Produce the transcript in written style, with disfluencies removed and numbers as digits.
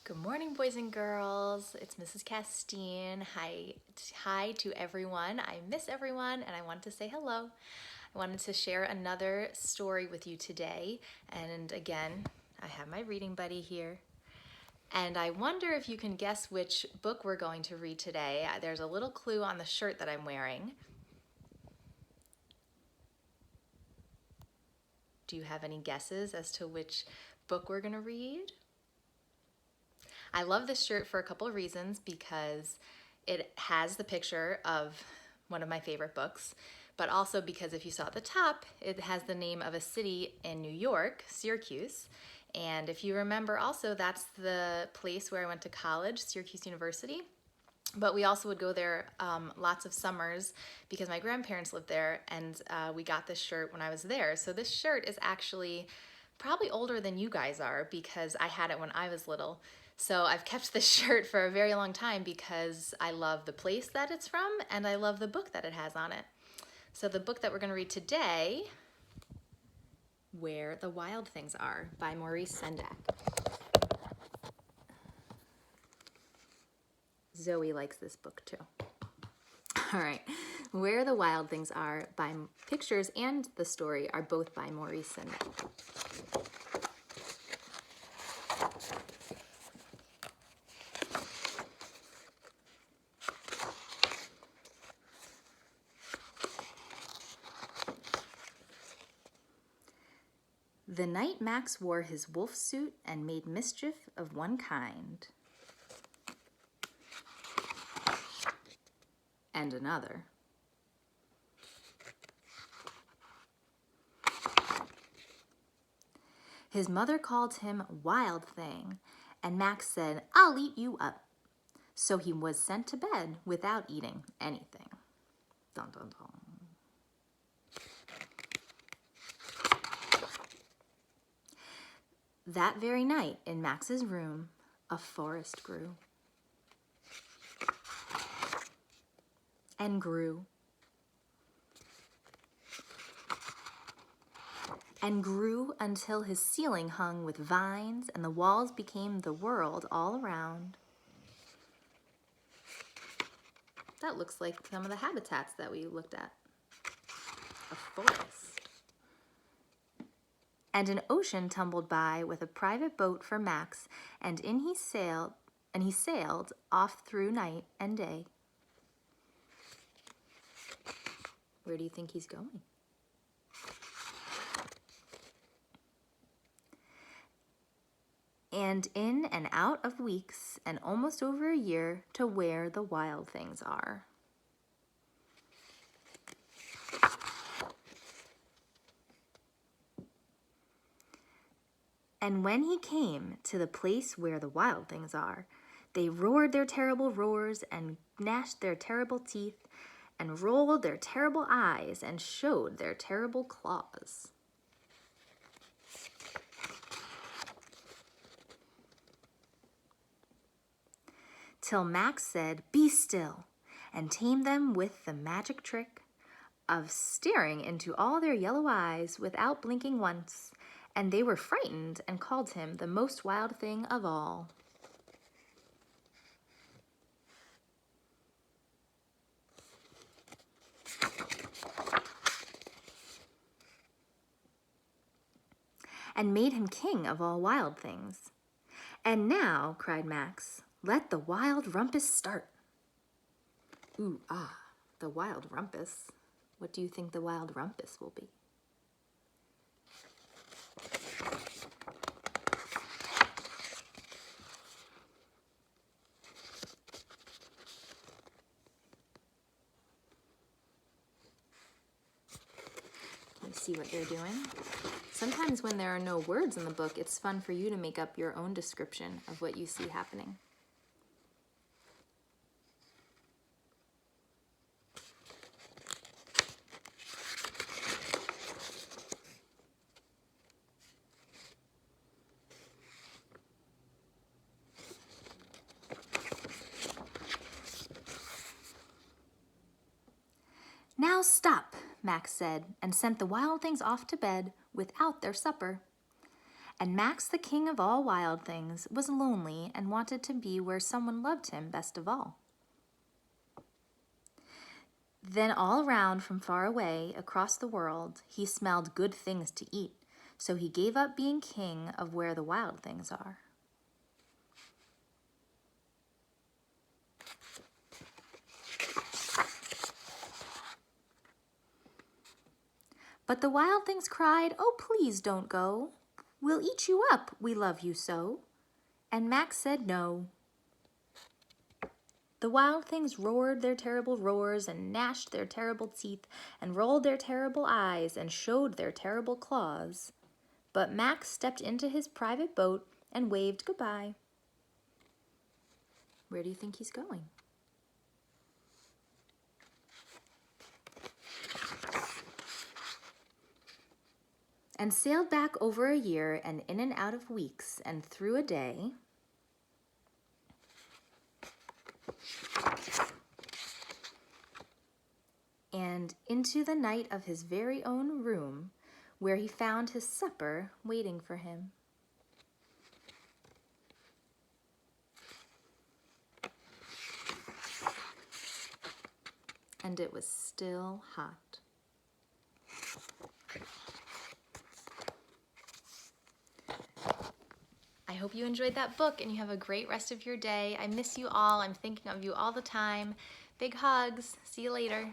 Good morning, boys and girls. It's Mrs. Castine. Hi to everyone. I miss everyone and I wanted to say hello. I wanted to share another story with you today. And again, I have my reading buddy here. And I wonder if you can guess which book we're going to read today. There's a little clue on the shirt that I'm wearing. Do you have any guesses as to which book we're going to read? I love this shirt for a couple of reasons, because it has the picture of one of my favorite books, but also because if you saw at the top, it has the name of a city in New York, Syracuse. And if you remember also, that's the place where I went to college, Syracuse University. But we also would go there lots of summers because my grandparents lived there, and we got this shirt when I was there. So this shirt is actually probably older than you guys are because I had it when I was little. So I've kept this shirt for a very long time because I love the place that it's from and I love the book that it has on it. So the book that we're going to read today, Where the Wild Things Are, by Maurice Sendak. Zoe likes this book too. All right, Where the Wild Things Are by pictures and the story are both by Maurice Sendak. The night Max wore his wolf suit and made mischief of one kind and another. His mother called him Wild Thing, and Max said, "I'll eat you up." So he was sent to bed without eating anything. Dun, dun, dun. That very night, in Max's room, a forest grew. And grew. And grew until his ceiling hung with vines and the walls became the world all around. That looks like some of the habitats that we looked at. A forest. And an ocean tumbled by with a private boat for Max, and he sailed off through night and day. Where do you think he's going? And in and out of weeks, and almost over a year, to where the wild things are. And when he came to the place where the wild things are, they roared their terrible roars and gnashed their terrible teeth and rolled their terrible eyes and showed their terrible claws. Till Max said, "Be still," and tamed them with the magic trick of staring into all their yellow eyes without blinking once, and they were frightened and called him the most wild thing of all. And made him king of all wild things. "And now," cried Max, "let the wild rumpus start." Ooh, the wild rumpus. What do you think the wild rumpus will be? Can you see what they're doing? Sometimes when there are no words in the book, it's fun for you to make up your own description of what you see happening. "Now stop," Max said, and sent the wild things off to bed without their supper. And Max, the king of all wild things, was lonely and wanted to be where someone loved him best of all. Then all around from far away, across the world, he smelled good things to eat, so he gave up being king of where the wild things are. But the wild things cried, "Oh, please don't go. We'll eat you up, we love you so." And Max said no. The wild things roared their terrible roars and gnashed their terrible teeth and rolled their terrible eyes and showed their terrible claws. But Max stepped into his private boat and waved goodbye. Where do you think he's going? And sailed back over a year and in and out of weeks and through a day. And into the night of his very own room, where he found his supper waiting for him. And it was still hot. I hope you enjoyed that book and you have a great rest of your day. I miss you all. I'm thinking of you all the time. Big hugs. See you later.